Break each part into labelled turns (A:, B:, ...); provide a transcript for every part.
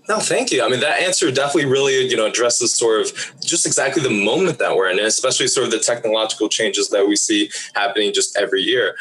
A: No, thank you. I mean, that answer definitely really, addresses sort of just exactly the moment that we're in, and especially sort of the technological changes that we see happening just every year.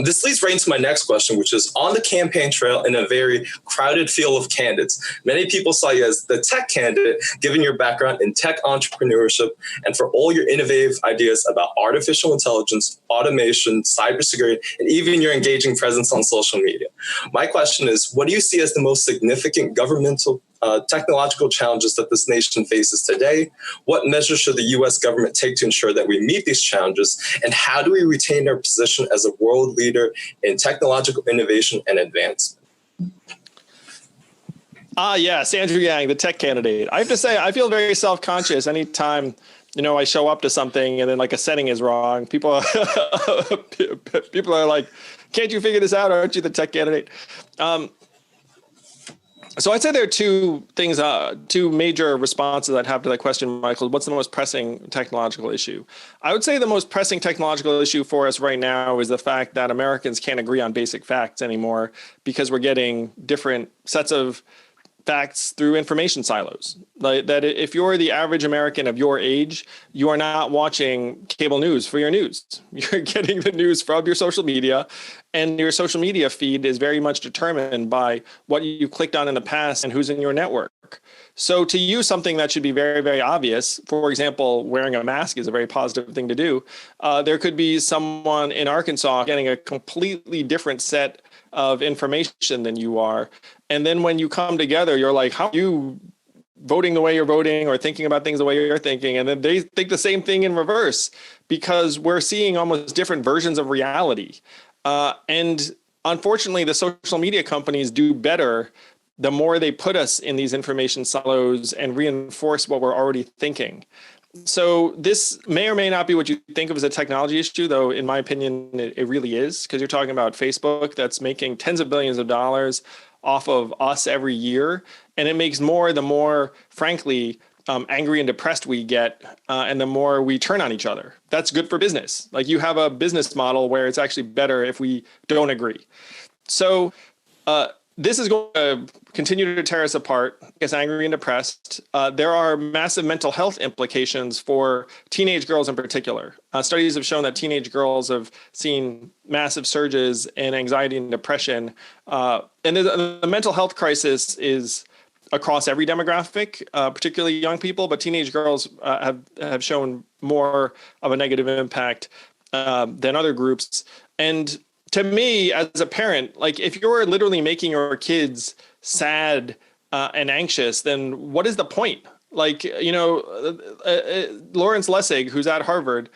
A: This leads right into my next question, which is on the campaign trail in a very crowded field of candidates. Many people saw you as the tech candidate, given your background in tech entrepreneurship and for all your innovative ideas about artificial intelligence, automation, cybersecurity, and even your engaging presence on social media. My question is, what do you see as the most significant governmental technological challenges that this nation faces today? What measures should the U.S. government take to ensure that we meet these challenges? And how do we retain our position as a world leader in technological innovation and advancement?
B: Yes, Andrew Yang, the tech candidate. I have to say, I feel very self-conscious anytime I show up to something and then like a setting is wrong. People are like, can't you figure this out? Aren't you the tech candidate? So I'd say there are two things, two major responses I'd have to that question, Michael. What's the most pressing technological issue? I would say the most pressing technological issue for us right now is the fact that Americans can't agree on basic facts anymore because we're getting different sets of facts through information silos. Like that, if you're the average American of your age, you are not watching cable news for your news. You're getting the news from your social media, and your social media feed is very much determined by what you clicked on in the past and who's in your network. So to use something that should be very, very obvious, for example, wearing a mask is a very positive thing to do. There could be someone in Arkansas getting a completely different set of information than you are. And then when you come together, you're like, how are you voting the way you're voting or thinking about things the way you're thinking? And then they think the same thing in reverse because we're seeing almost different versions of reality. And unfortunately, the social media companies do better the more they put us in these information silos and reinforce what we're already thinking. So this may or may not be what you think of as a technology issue, though, in my opinion, it really is, because you're talking about Facebook that's making tens of billions of dollars off of us every year. And it makes more the more, frankly, angry and depressed we get, and the more we turn on each other. That's good for business. Like you have a business model where it's actually better if we don't agree. So this is going to continue to tear us apart, get angry and depressed. There are massive mental health implications for teenage girls in particular. Studies have shown that teenage girls have seen massive surges in anxiety and depression. And the mental health crisis is across every demographic, particularly young people, but teenage girls have shown more of a negative impact than other groups. And to me, as a parent, like if you're literally making your kids sad and anxious, then what is the point? Like, Lawrence Lessig, who's at Harvard,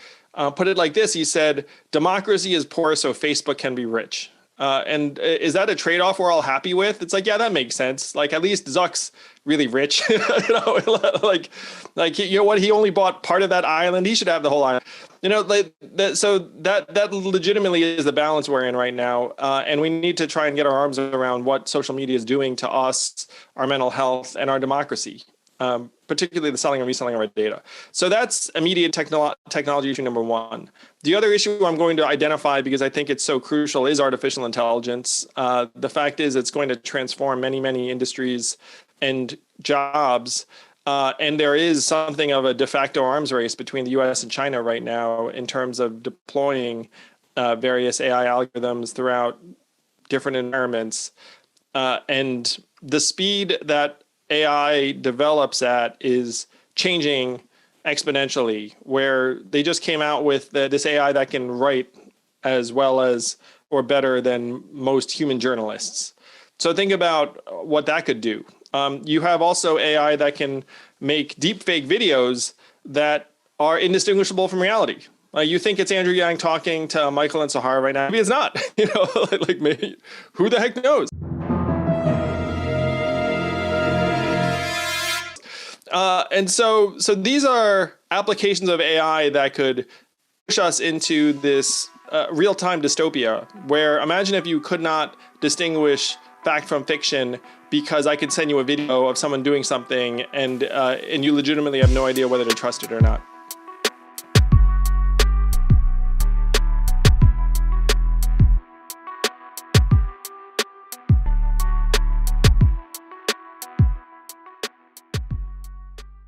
B: put it like this. He said, democracy is poor, so Facebook can be rich. And is that a trade-off we're all happy with? It's like, yeah, that makes sense. Like at least Zuck's really rich, like you know what? He only bought part of that island. He should have the whole island. So that legitimately is the balance we're in right now. And we need to try and get our arms around what social media is doing to us, our mental health, and our democracy. Particularly the selling and reselling of our data. So that's immediate technology issue number one. The other issue I'm going to identify, because I think it's so crucial, is artificial intelligence. The fact is it's going to transform many, many industries and jobs. And there is something of a de facto arms race between the US and China right now in terms of deploying various AI algorithms throughout different environments. And the speed that AI develops at is changing exponentially, where they just came out with this AI that can write as well as or better than most human journalists. So think about what that could do. You have also AI that can make deepfake videos that are indistinguishable from reality. You think it's Andrew Yang talking to Michael and Sahar right now. Maybe it's not. Like maybe, who the heck knows? And so these are applications of AI that could push us into this real-time dystopia, where imagine if you could not distinguish fact from fiction because I could send you a video of someone doing something and you legitimately have no idea whether to trust it or not.